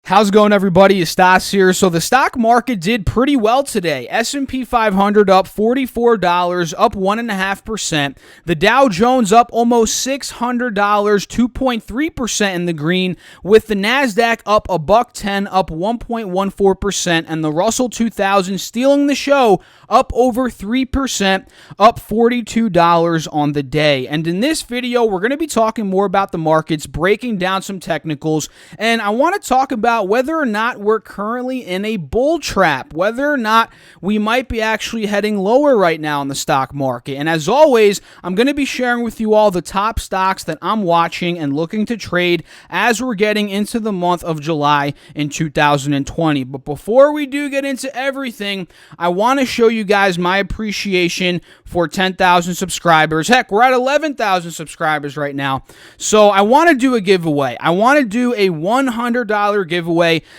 How's it going, everybody? It's Stas here. So the stock market did pretty well today. S&P 500 up $44, up 1.5%. The Dow Jones up almost $600, 2.3% in the green, with the Nasdaq up $1.10, up 1.14%, and the Russell 2000 stealing the show, up over 3%, up $42 on the day. And in this video, we're going to be talking more about the markets, breaking down some technicals, and I want to talk about whether or not we're currently in a bull trap, whether or not we might be actually heading lower right now in the stock market. And as always, I'm going to be sharing with you all the top stocks that I'm watching and looking to trade as we're getting into the month of July in 2020. But before we do get into everything, I want to show you guys my appreciation for 10,000 subscribers. Heck, we're at 11,000 subscribers right now. So I want to do a giveaway. I want to do a $100 giveaway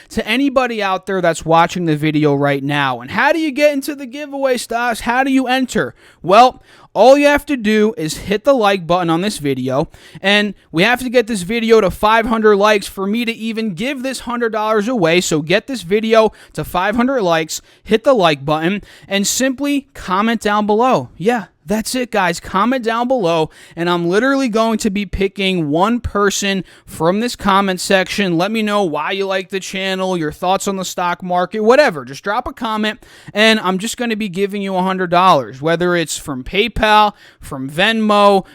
to anybody out there that's watching the video right now. And how do you get into the giveaway, Stas? How do you enter? Well, all you have to do is hit the like button on this video, and we have to get this video to 500 likes for me to even give this $100 away. So get this video to 500 likes, hit the like button, and simply comment down below. Yeah, that's it, guys. Comment down below, and I'm literally going to be picking one person from this comment section. Let me know why you like the channel, your thoughts on the stock market, whatever. Just drop a comment, and I'm just going to be giving you $100, whether it's from PayPal, from Venmo,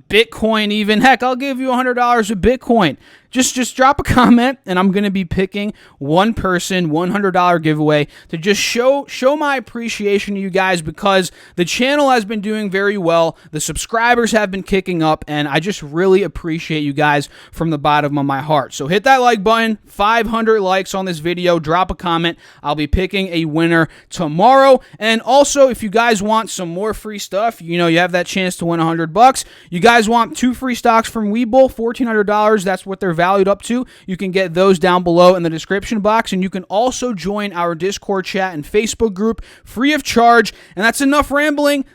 Bitcoin even. Heck, I'll give you $100 of Bitcoin. Just drop a comment, and I'm going to be picking one person, $100 giveaway, to just show my appreciation to you guys, because the channel has been doing very well. The subscribers have been kicking up, and I just really appreciate you guys from the bottom of my heart. So hit that like button, 500 likes on this video, drop a comment. I'll be picking a winner tomorrow. And also, if you guys want some more free stuff, you know, you have that chance to win $100. You guys want 2 free stocks from Webull, $1,400. That's what they're valued up to. You can get those down below in the description box, and you can also join our Discord chat and Facebook group free of charge. And that's enough rambling.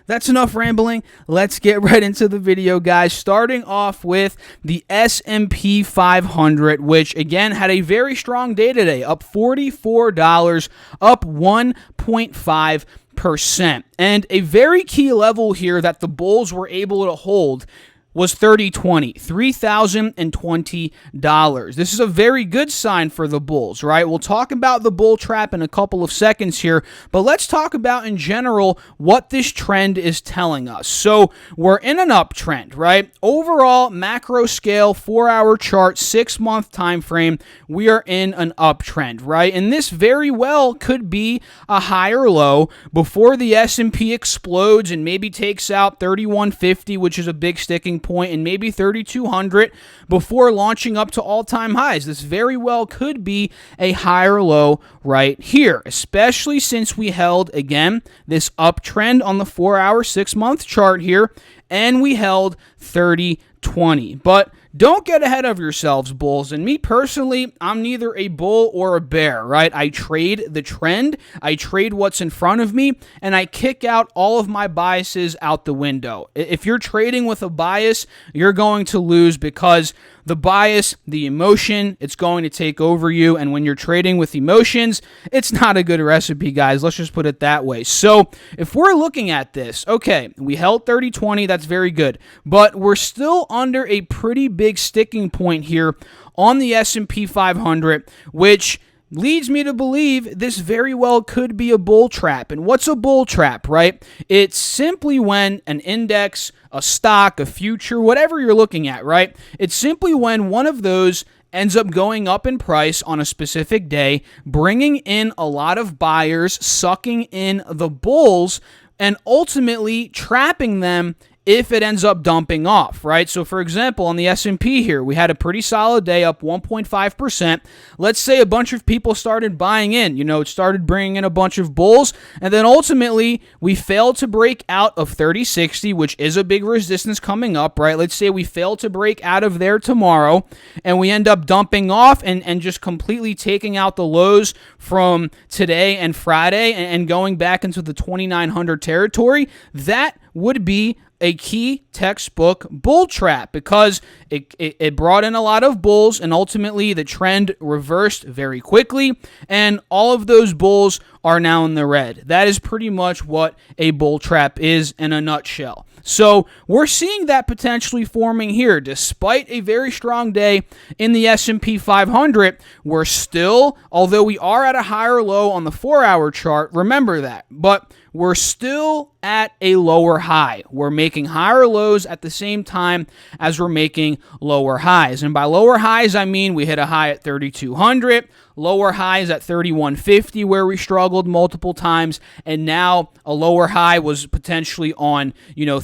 Let's get right into the video, guys, starting off with the S&P 500, which again had a very strong day today, up $44, up 1.5%. And a very key level here that the bulls were able to hold was $3,020. This is a very good sign for the bulls, right? We'll talk about the bull trap in a couple of seconds here, but let's talk about in general what this trend is telling us. So we're in an uptrend, right? Overall, macro scale, 4-hour chart, 6-month time frame, we are in an uptrend, right? And this very well could be a higher low before the S&P explodes and maybe takes out 3150, which is a big sticking point, and maybe 3,200 before launching up to all-time highs. This very well could be a higher low right here, especially since we held, again, this uptrend on the 4-hour, 6-month chart here, and we held 3020. But don't get ahead of yourselves, bulls. And me personally, I'm neither a bull or a bear, right? I trade the trend, I trade what's in front of me, and I kick out all of my biases out the window. If you're trading with a bias, you're going to lose, because the bias, the emotion, it's going to take over you. And when you're trading with emotions, it's not a good recipe, guys. Let's just put it that way. So if we're looking at this, okay, we held 3020, that's very good, but we're still under a pretty big sticking point here on the S&P 500, which leads me to believe this very well could be a bull trap. And what's a bull trap, right? It's simply when an index, a stock, a future, whatever you're looking at, right? It's simply when one of those ends up going up in price on a specific day, bringing in a lot of buyers, sucking in the bulls, and ultimately trapping them if it ends up dumping off, right? So for example, on the S&P here, we had a pretty solid day, up 1.5%. Let's say a bunch of people started buying in, it started bringing in a bunch of bulls, and then ultimately we failed to break out of 3060, which is a big resistance coming up, right? Let's say we fail to break out of there tomorrow, and we end up dumping off and just completely taking out the lows from today and Friday and going back into the 2900 territory. That would be a key textbook bull trap because it brought in a lot of bulls, and ultimately the trend reversed very quickly, and all of those bulls are now in the red. That is pretty much what a bull trap is in a nutshell. So we're seeing that potentially forming here. Despite a very strong day in the S&P 500, we're still, although we are at a higher low on the 4-hour chart, remember that, but we're still at a lower high. We're making higher lows at the same time as we're making lower highs. And by lower highs, I mean we hit a high at 3,200, lower highs at 3,150 where we struggled multiple times, and now a lower high was potentially on,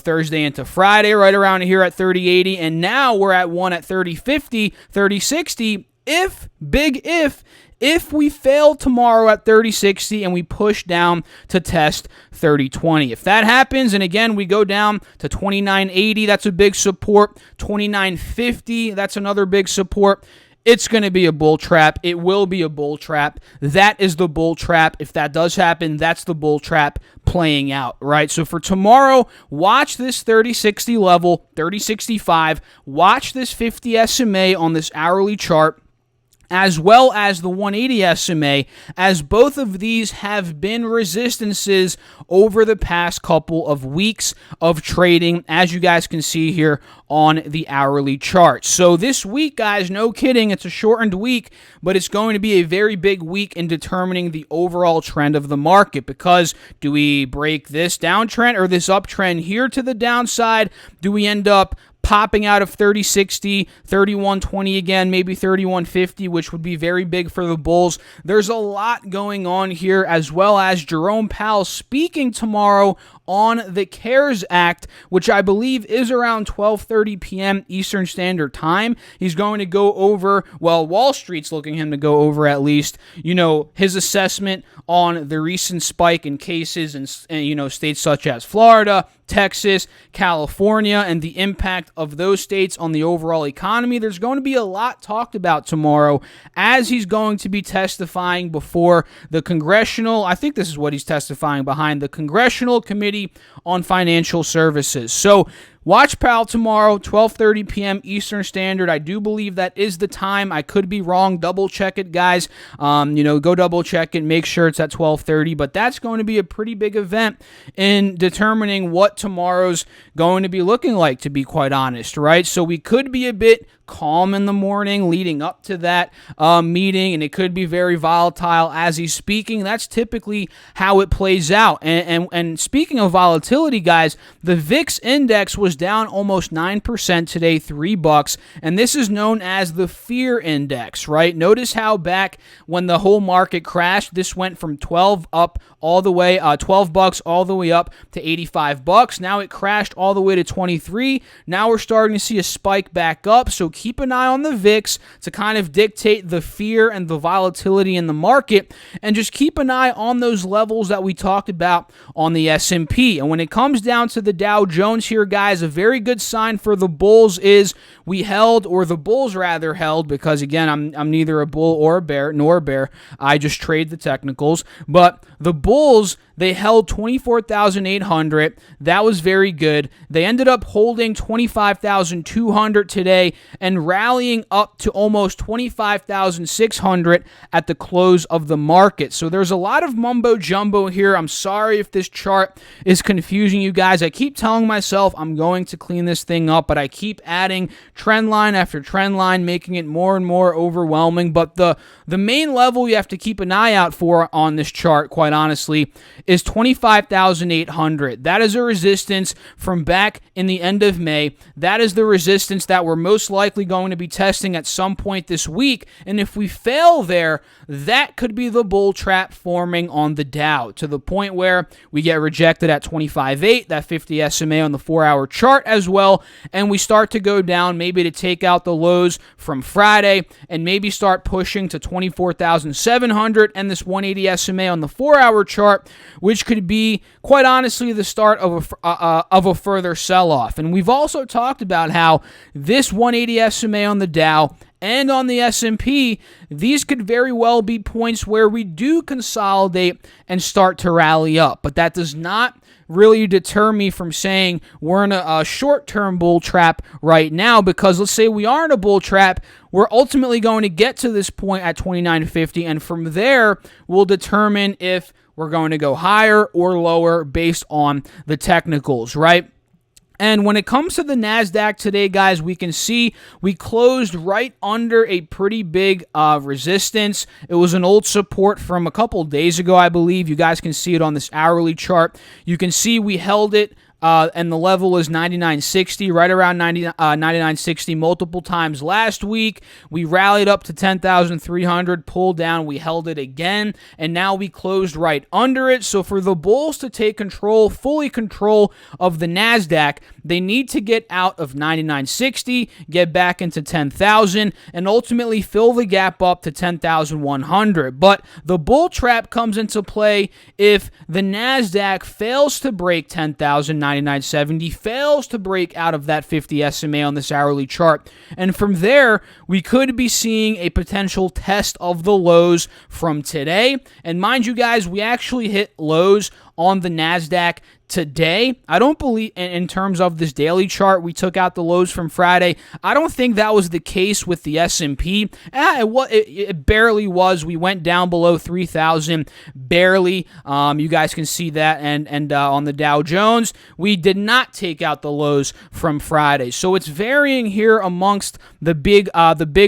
Thursday into Friday right around here at 3,080, and now we're at one at 3,050, 3,060. If we fail tomorrow at 3060 and we push down to test 3020. If that happens, and again, we go down to 2980, that's a big support. 2950, that's another big support. It's going to be a bull trap. It will be a bull trap. That is the bull trap. If that does happen, that's the bull trap playing out, right? So for tomorrow, watch this 3060 level, 3065. Watch this 50 SMA on this hourly chart, as well as the 180 SMA, as both of these have been resistances over the past couple of weeks of trading, as you guys can see here on the hourly chart. So this week, guys, no kidding, it's a shortened week, but it's going to be a very big week in determining the overall trend of the market, because do we break this downtrend or this uptrend here to the downside? Do we end up popping out of 3060, 3120 again, maybe 3150, which would be very big for the bulls? There's a lot going on here, as well as Jerome Powell speaking tomorrow on the CARES Act, which I believe is around 12:30 p.m. Eastern Standard Time. He's going to go over, well, Wall Street's looking him to go over at least, his assessment on the recent spike in cases in, states such as Florida, Texas, California, and the impact of those states on the overall economy. There's going to be a lot talked about tomorrow, as he's going to be testifying before the Congressional, I think this is what he's testifying behind, the Congressional Committee on Financial Services. So watch Powell tomorrow, 12:30 p.m. Eastern Standard. I do believe that is the time. I could be wrong. Double check it, guys. Go double check it. Make sure it's at 12:30. But that's going to be a pretty big event in determining what tomorrow's going to be looking like, to be quite honest, right? So we could be a bit calm in the morning leading up to that meeting, and it could be very volatile as he's speaking. That's typically how it plays out. And speaking of volatility, guys, the VIX index was down almost 9% today, $3, and this is known as the fear index, right? Notice how back when the whole market crashed, this went from 12 up all the way, $12 all the way up to $85. Now it crashed all the way to 23. Now we're starting to see a spike back up. So keep an eye on the VIX to kind of dictate the fear and the volatility in the market, and just keep an eye on those levels that we talked about on the S&P. And when it comes down to the Dow Jones here, guys, a very good sign for the bulls is we held, or the bulls rather held, because again, I'm neither a bull or a bear, nor a bear. I just trade the technicals. But the bulls, they held 24,800. That was very good. They ended up holding 25,200 today and rallying up to almost 25,600 at the close of the market. So there's a lot of mumbo jumbo here. I'm sorry if this chart is confusing you guys. I keep telling myself I'm going to clean this thing up, but I keep adding trend line after trend line, making it more and more overwhelming. But the main level you have to keep an eye out for on this chart, quite honestly, is 25,800. That is a resistance from back in the end of May. That is the resistance that we're most likely going to be testing at some point this week. And if we fail there, that could be the bull trap forming on the Dow, to the point where we get rejected at 25.8, that 50 SMA on the 4-hour chart as well, and we start to go down, maybe to take out the lows from Friday, and maybe start pushing to 24,700 and this 180 SMA on the 4-hour chart, which could be, quite honestly, the start of a further sell-off. And we've also talked about how this 180 SMA on the Dow and on the S&P, these could very well be points where we do consolidate and start to rally up. But that does not really deter me from saying we're in a short-term bull trap right now, because let's say we are in a bull trap, we're ultimately going to get to this point at 29.50, and from there, we'll determine if we're going to go higher or lower based on the technicals, right? And when it comes to the Nasdaq today, guys, we can see we closed right under a pretty big resistance. It was an old support from a couple days ago, I believe. You guys can see it on this hourly chart. You can see we held it, and the level is 99.60, right around 99.60 multiple times last week. We rallied up to 10,300, pulled down, we held it again, and now we closed right under it. So for the bulls to take control, fully control of the Nasdaq, they need to get out of 99.60, get back into 10,000, and ultimately fill the gap up to 10,100. But the bull trap comes into play if the Nasdaq fails to break 10,099.70, fails to break out of that 50 SMA on this hourly chart. And from there, we could be seeing a potential test of the lows from today. And mind you guys, we actually hit lows on the Nasdaq today. I don't believe, in terms of this daily chart, we took out the lows from Friday. I don't think that was the case with the S&P. It barely was. We went down below 3,000, barely. You guys can see that. And on the Dow Jones, we did not take out the lows from Friday. So it's varying here amongst the big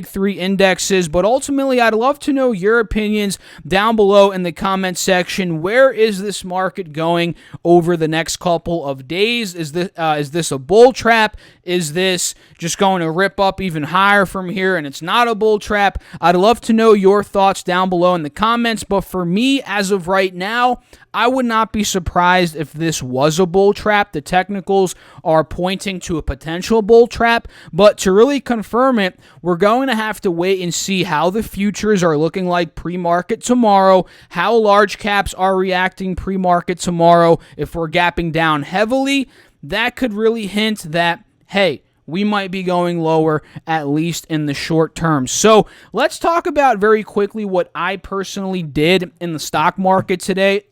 three indexes. But ultimately, I'd love to know your opinions down below in the comment section. Where is this market going over the next couple of days? Is this a bull trap? Is this just going to rip up even higher from here and it's not a bull trap? I'd love to know your thoughts down below in the comments. But for me, as of right now, I would not be surprised if this was a bull trap. The technicals are pointing to a potential bull trap, but to really confirm it, we're going to have to wait and see how the futures are looking like pre-market tomorrow, how large caps are reacting pre-market tomorrow. If we're gapping down heavily, that could really hint that, hey, we might be going lower, at least in the short term. So let's talk about very quickly what I personally did in the stock market today.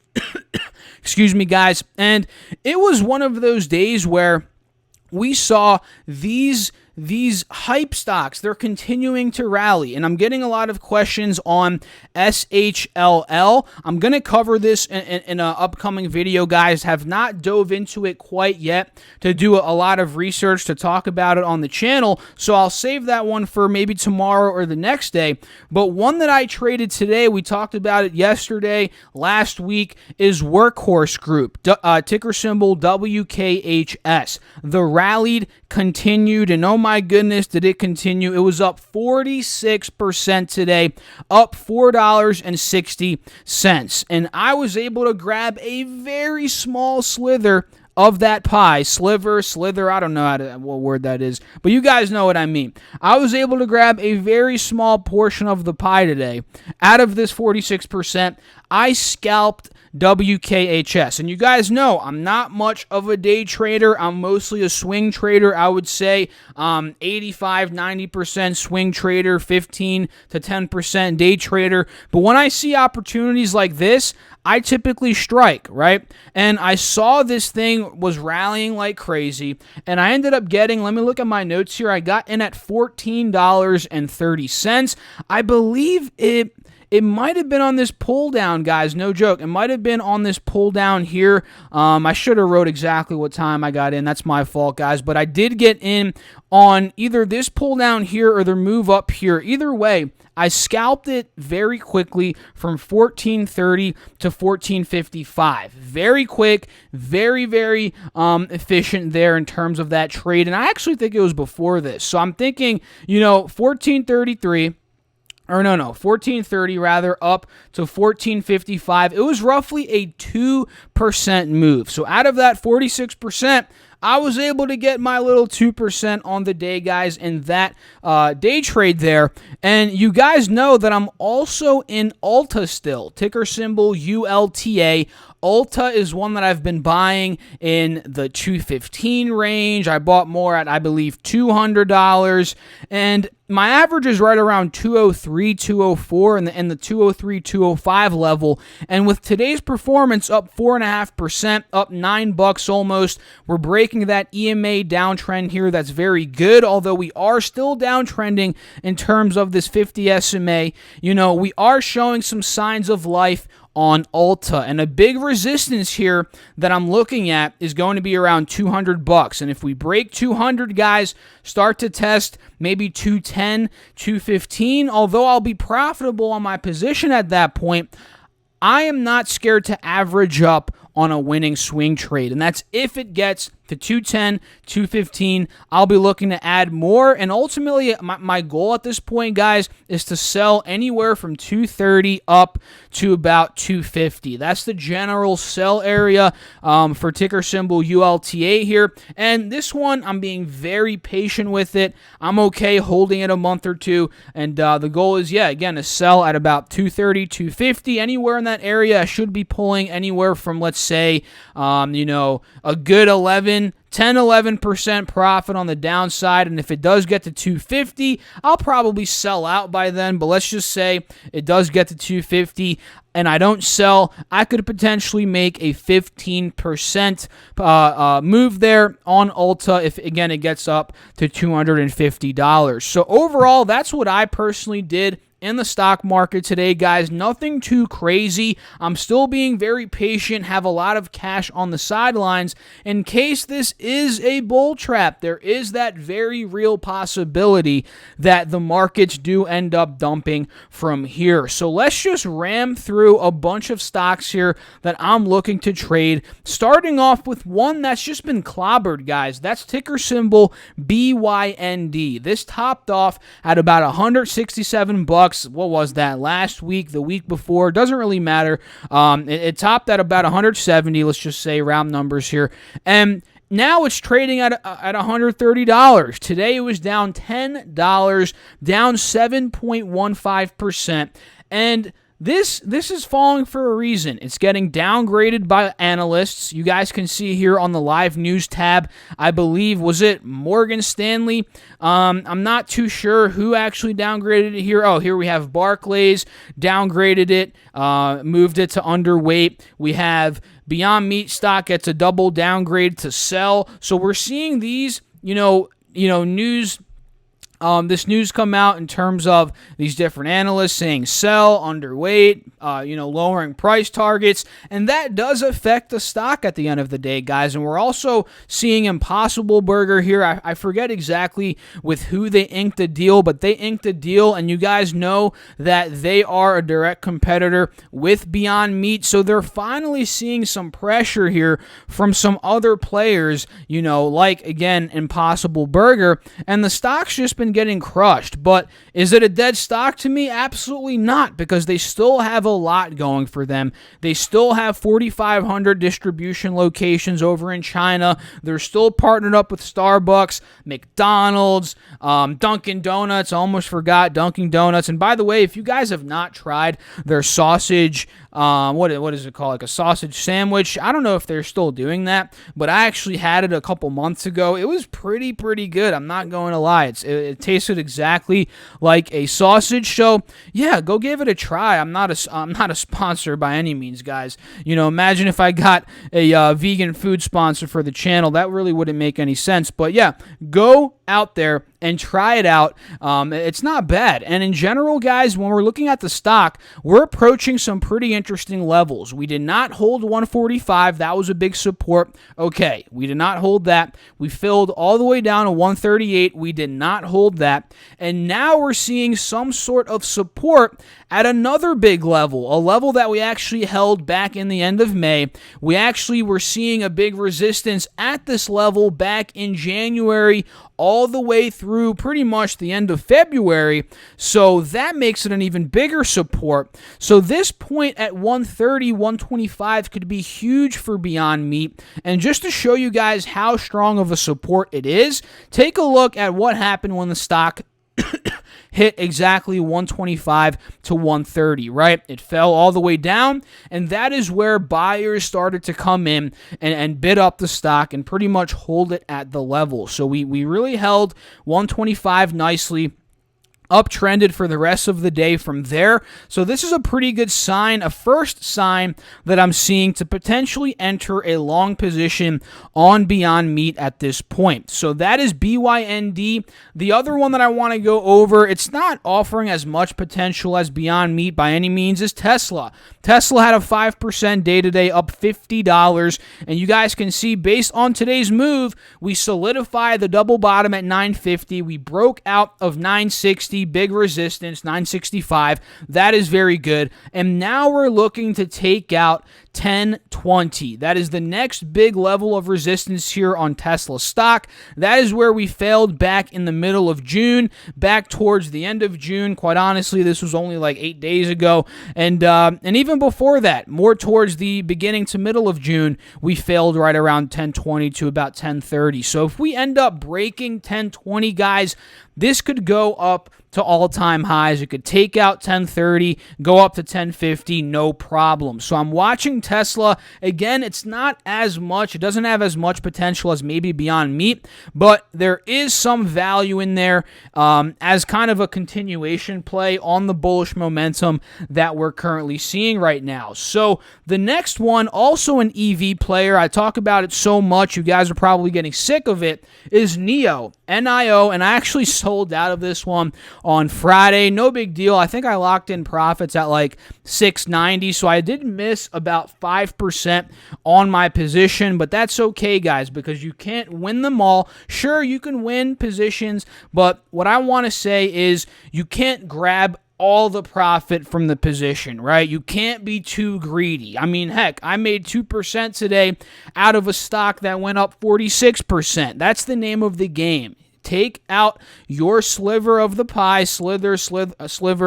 Excuse me, guys. And it was one of those days where we saw these hype stocks, they're continuing to rally. And I'm getting a lot of questions on SHLL. I'm going to cover this in an upcoming video, guys. Have not dove into it quite yet to do a lot of research to talk about it on the channel. So I'll save that one for maybe tomorrow or the next day. But one that I traded today, we talked about it yesterday, last week, is Workhorse Group, ticker symbol WKHS. The rallied continued, and oh my goodness, did it continue. It was up 46% today, up $4.60. And I was able to grab a very small slither of that pie. Slither, I don't know what word that is, but you guys know what I mean. I was able to grab a very small portion of the pie today. Out of this 46%, I scalped WKHS. And you guys know I'm not much of a day trader. I'm mostly a swing trader. I would say 85-90% swing trader, 15 to 10% day trader. But when I see opportunities like this, I typically strike, right? And I saw this thing was rallying like crazy, and I ended up getting, let me look at my notes here, I got in at $14.30. I believe it might have been on this pull down, guys. No joke. It might have been on this pull down here. I should have wrote exactly what time I got in. That's my fault, guys. But I did get in on either this pull down here or the move up here. Either way, I scalped it very quickly from 14.30 to 14.55. Very quick, very, very efficient there in terms of that trade. And I actually think it was before this. So I'm thinking, 14.33. Or no, 14.30 rather, up to 14.55. It was roughly a 2% move. So out of that 46%, I was able to get my little 2% on the day, guys, in that day trade there. And you guys know that I'm also in Ulta still, ticker symbol ULTA. Ulta is one that I've been buying in the $215 range. I bought more at, I believe, $200. And my average is right around 203, 204 in the 203, 205 level. And with today's performance up 4.5%, up $9 almost, we're breaking that EMA downtrend here. That's very good, although we are still downtrending in terms of this 50 SMA. We are showing some signs of life on Ulta, and a big resistance here that I'm looking at is going to be around $200. And if we break 200, guys, start to test maybe 210, 215, although I'll be profitable on my position at that point, I am not scared to average up on a winning swing trade. And that's if it gets to 210, 215. I'll be looking to add more. And ultimately, my goal at this point, guys, is to sell anywhere from 230 up to about 250. That's the general sell area for ticker symbol ULTA here. And this one, I'm being very patient with it. I'm okay holding it a month or two. And the goal is, again, to sell at about 230, 250. Anywhere in that area, I should be pulling anywhere from, let's say, a good 10-11% profit on the downside, and if it does get to 250, I'll probably sell out by then, but let's just say it does get to 250 and I don't sell, I could potentially make a 15% move there on Ulta if, again, it gets up to $250. So overall, that's what I personally did in the stock market today, guys. Nothing too crazy. I'm still being very patient, have a lot of cash on the sidelines in case this is a bull trap. There is that very real possibility that the markets do end up dumping from here. So let's just ram through a bunch of stocks here that I'm looking to trade, starting off with one that's just been clobbered, guys. That's ticker symbol BYND. This topped off at about $167. What was that? Last week, the week before, doesn't really matter. It topped at about 170, let's just say, round numbers here. And now it's trading at $130. Today it was down $10, down 7.15%. And this is falling for a reason. It's getting downgraded by analysts. You guys can see here on the live news tab, I believe, was it Morgan Stanley? I'm not too sure who actually downgraded it here. Oh, here we have Barclays downgraded it, moved it to underweight. We have Beyond Meat stock gets a double downgrade to sell. So we're seeing these, news. This news come out in terms of these different analysts saying sell, underweight, lowering price targets, and that does affect the stock at the end of the day, guys. And we're also seeing Impossible Burger here. I forget exactly with who they inked the deal, but they inked a deal, and you guys know that they are a direct competitor with Beyond Meat, so they're finally seeing some pressure here from some other players, like, again, Impossible Burger, and the stock's just been getting crushed. But is it a dead stock to me? Absolutely not, because they still have a lot going for them. They still have 4,500 distribution locations over in China. They're still partnered up with Starbucks, McDonald's, Dunkin' Donuts. I almost forgot Dunkin' Donuts. And by the way, if you guys have not tried their sausage, what is it called? Like a sausage sandwich. I don't know if they're still doing that, but I actually had it a couple months ago. It was pretty good. I'm not going to lie. It tasted exactly like a sausage. So yeah, go give it a try. I'm not a sponsor by any means, guys. Imagine if I got a vegan food sponsor for the channel. That really wouldn't make any sense. But yeah, go out there and try it out. It's not bad. And in general, guys, when we're looking at the stock, we're approaching some pretty interesting levels. We did not hold 145. That was a big support. Okay, we did not hold that. We filled all the way down to 138. We did not hold that. And now we're seeing some sort of support at another big level, a level that we actually held back in the end of May. We actually were seeing a big resistance at this level back in January, all the way through pretty much the end of February, so that makes it an even bigger support. So this point at 130, 125 could be huge for Beyond Meat. And just to show you guys how strong of a support it is, take a look at what happened when the stock hit exactly 125 to 130, right? It fell all the way down, and that is where buyers started to come in and bid up the stock and pretty much hold it at the level. So we really held 125 nicely. uptrended for the rest of the day from there. So this is a pretty good sign, a first sign that I'm seeing to potentially enter a long position on Beyond Meat at this point. So that is BYND. The other one that I want to go over, it's not offering as much potential as Beyond Meat by any means, is Tesla. Tesla had a 5% day today, up $50. And you guys can see, based on today's move, we solidified the double bottom at 950. We broke out of 960. Big resistance, 965. That is very good. And now we're looking to take out 1020. That is the next big level of resistance here on Tesla stock. That is where we failed back in the middle of June, back towards the end of June. Quite honestly, this was only like 8 days ago. And even before that, more towards the beginning to middle of June, we failed right around 1020 to about 1030. So if we end up breaking 1020, guys, this could go up to all-time highs. It could take out 1030, go up to 1050, no problem. So I'm watching Tesla. Again, it's not as much. It doesn't have as much potential as maybe Beyond Meat, but there is some value in there as kind of a continuation play on the bullish momentum that we're currently seeing right now. So the next one, also an EV player, I talk about it so much, you guys are probably getting sick of it, is NIO, N-I-O, and I actually sold out of this one on Friday. No big deal. I think I locked in profits at like 690, so I did miss about 5% on my position, but that's okay, guys, because you can't win them all. Sure, you can win positions, but what I want to say is you can't grab all the profit from the position, right? You can't be too greedy. I mean, heck, I made 2% today out of a stock that went up 46%. That's the name of the game. Take out your sliver of the pie, sliver,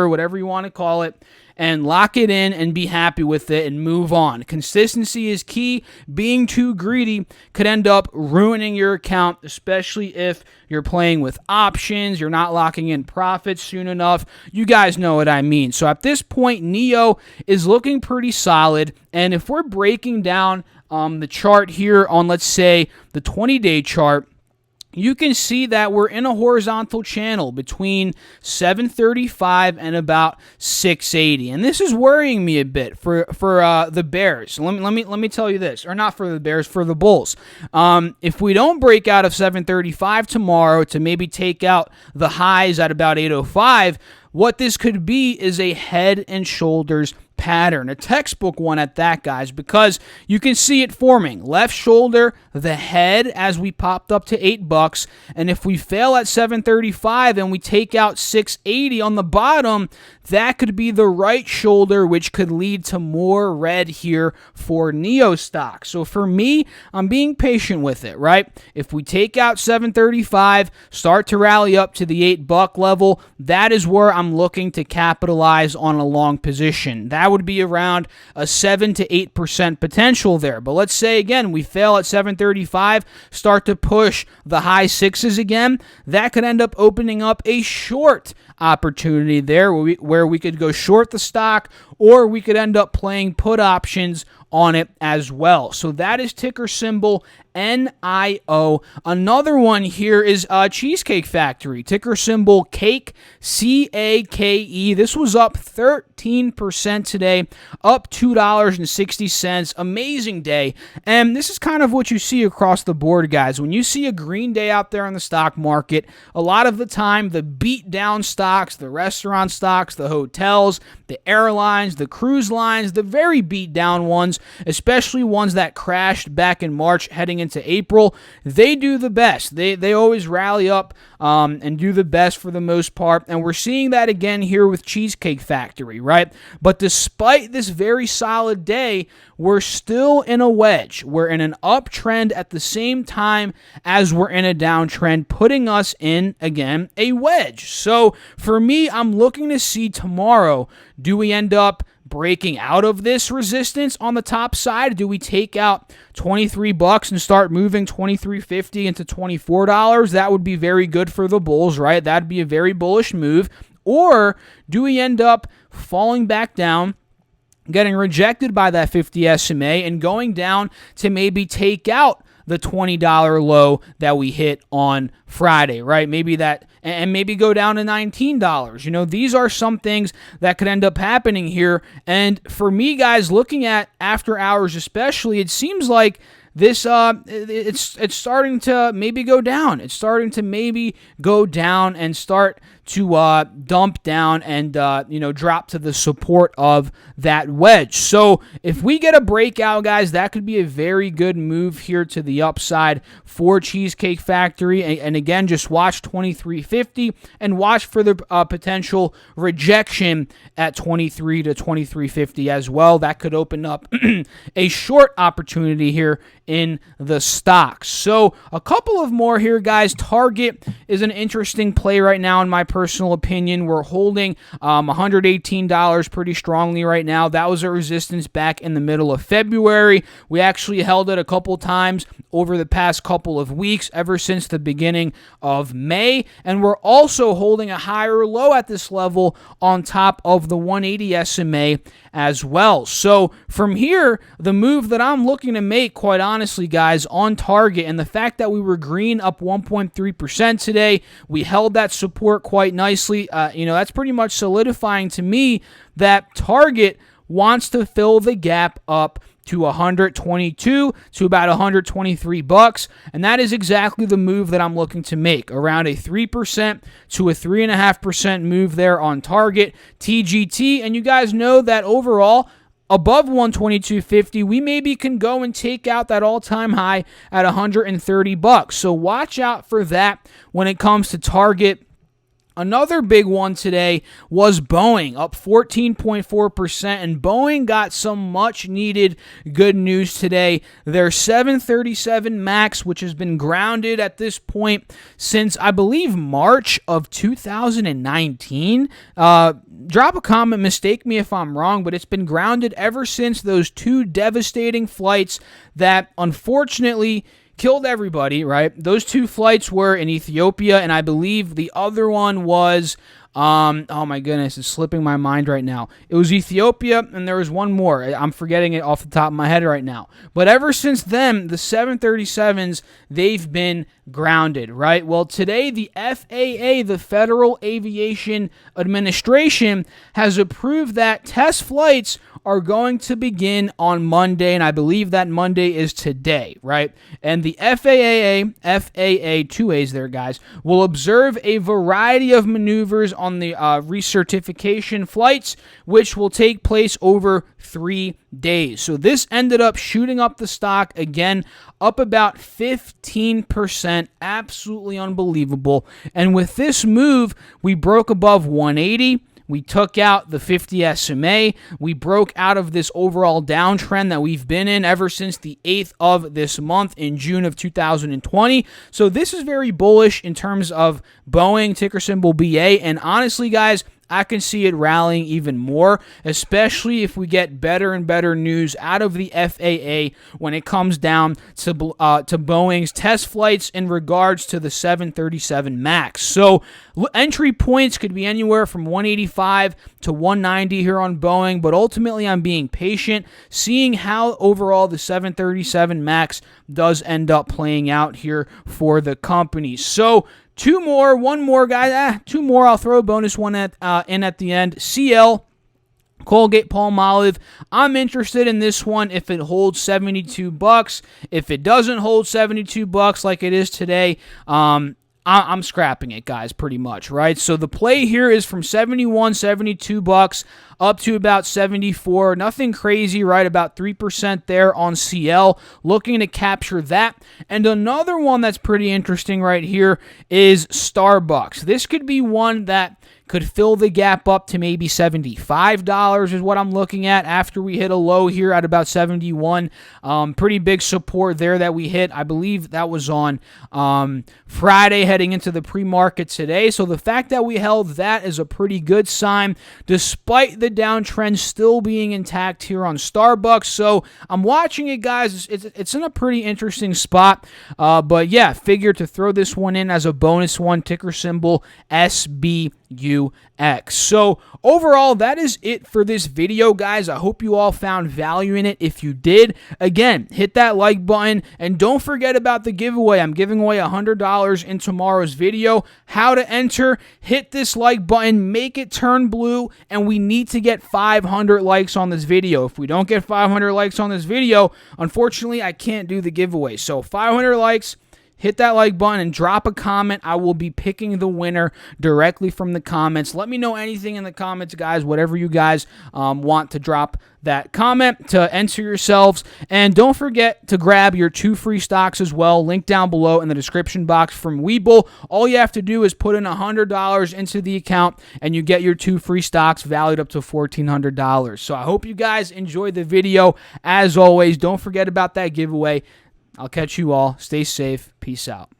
whatever you want to call it, and lock it in and be happy with it and move on. Consistency is key. Being too greedy could end up ruining your account, especially if you're playing with options, you're not locking in profits soon enough. You guys know what I mean. So at this point, NIO is looking pretty solid. And if we're breaking down the chart here on, let's say, the 20-day chart, you can see that we're in a horizontal channel between 735 and about 680, and this is worrying me a bit for the bears. Let me tell you this, or not for the bears, for the bulls. If we don't break out of 735 tomorrow to maybe take out the highs at about 805, what this could be is a head and shoulders pattern, a textbook one at that, guys, because you can see it forming. Left shoulder, the head as we popped up to $8, and if we fail at 735 and we take out 680 on the bottom, that could be the right shoulder, which could lead to more red here for NIO stock. So for me, I'm being patient with it, right? If we take out 735, start to rally up to the $8 level, that is where I'm looking to capitalize on a long position. That would be around a 7 to 8% potential there. But let's say, again, we fail at 735, start to push the high sixes again, that could end up opening up a short opportunity there where we could go short the stock, or we could end up playing put options on it as well. So that is ticker symbol NIO. Another one here is Cheesecake Factory, ticker symbol CAKE, CAKE. This was up 13% today, up $2.60. Amazing day. And this is kind of what you see across the board, guys. When you see a green day out there in the stock market, a lot of the time the beat down stocks, the restaurant stocks, the hotels, the airlines, the cruise lines, the very beat down ones, especially ones that crashed back in March heading into April, they do the best. They always rally up and do the best for the most part, and we're seeing that again here with Cheesecake Factory, right? But despite this very solid day, we're still in a wedge. We're in an uptrend at the same time as we're in a downtrend, putting us in, again, a wedge. So for me, I'm looking to see tomorrow, do we end up breaking out of this resistance on the top side? Do we take out $23 and start moving $23.50 into $24? That would be very good for the bulls, right? That'd be a very bullish move. Or do we end up falling back down, getting rejected by that 50 SMA, and going down to maybe take out the $20 low that we hit on Friday, right? Maybe that and maybe go down to $19. You know, these are some things that could end up happening here. And for me, guys, looking at after hours especially, it seems like this it's starting to maybe go down. It's starting to maybe go down and start to dump down and drop to the support of that wedge. So if we get a breakout, guys, that could be a very good move here to the upside for Cheesecake Factory. And again, just watch 23.50 and watch for the potential rejection at 23 to 23.50 as well. That could open up a short opportunity here in the stock. So a couple of more here, guys. Target is an interesting play right now in my personal opinion. We're holding $118 pretty strongly right now. That was a resistance back in the middle of February. We actually held it a couple times over the past couple of weeks, ever since the beginning of May. And we're also holding a higher low at this level on top of the 180 SMA as well. So from here, the move that I'm looking to make, quite honestly, guys, on Target, and the fact that we were green up 1.3% today, we held that support quite nicely. That's pretty much solidifying to me that Target wants to fill the gap up to 122 to about 123 bucks, and that is exactly the move that I'm looking to make, around a 3% to a 3.5% move there on Target TGT. And you guys know that overall, above 122.50, we maybe can go and take out that all-time high at 130 bucks. So watch out for that when it comes to Target. Another big one today was Boeing, up 14.4%, and Boeing got some much-needed good news today. Their 737 MAX, which has been grounded at this point since, I believe, March of 2019. Drop a comment, mistake me if I'm wrong, but it's been grounded ever since those two devastating flights that, unfortunately, killed everybody, right? Those two flights were in Ethiopia, and I believe the other one was, oh my goodness, it's slipping my mind right now. It was Ethiopia, and there was one more. I'm forgetting it off the top of my head right now. But ever since then, the 737s, they've been grounded, right? Well, today, the FAA, the Federal Aviation Administration, has approved that test flights are going to begin on Monday, and I believe that Monday is today, right? And the FAA, two A's there, guys, will observe a variety of maneuvers on the recertification flights, which will take place over 3 days. So this ended up shooting up the stock again, up about 15%. Absolutely unbelievable. And with this move, we broke above 180. We took out the 50 SMA. We broke out of this overall downtrend that we've been in ever since the 8th of this month in June of 2020. So this is very bullish in terms of Boeing, ticker symbol BA. And honestly, guys, I can see it rallying even more, especially if we get better and better news out of the FAA when it comes down to Boeing's test flights in regards to the 737 MAX. So entry points could be anywhere from 185 to 190 here on Boeing, but ultimately I'm being patient, seeing how overall the 737 MAX does end up playing out here for the company. So one more, guys. Two more. I'll throw a bonus one in at the end. CL, Colgate-Palmolive. I'm interested in this one if it holds 72 bucks. If it doesn't hold 72 bucks like it is today, I'm scrapping it, guys, pretty much, right? So the play here is from 71, 72 bucks up to about 74. Nothing crazy, right? About 3% there on CL. Looking to capture that. And another one that's pretty interesting right here is Starbucks. This could be one that could fill the gap up to maybe $75 is what I'm looking at after we hit a low here at about 71. Pretty big support there that we hit. I believe that was on Friday heading into the pre-market today. So the fact that we held that is a pretty good sign despite the downtrend still being intact here on Starbucks. So I'm watching it, guys. It's in a pretty interesting spot. But yeah, figure to throw this one in as a bonus one, ticker symbol SBA. So overall, that is it for this video, guys. I hope you all found value in it. If you did, again, hit that like button and don't forget about the giveaway. I'm giving away $100 in tomorrow's video. How to enter: hit this like button, make it turn blue, and we need to get 500 likes on this video. If we don't get 500 likes on this video, unfortunately, I can't do the giveaway. So 500 likes. Hit that like button and drop a comment. I will be picking the winner directly from the comments. Let me know anything in the comments, guys, whatever you guys want to drop that comment to enter yourselves. And don't forget to grab your 2 free stocks as well. Link down below in the description box from Webull. All you have to do is put in $100 into the account and you get your 2 free stocks valued up to $1,400. So I hope you guys enjoyed the video. As always, don't forget about that giveaway. I'll catch you all. Stay safe. Peace out.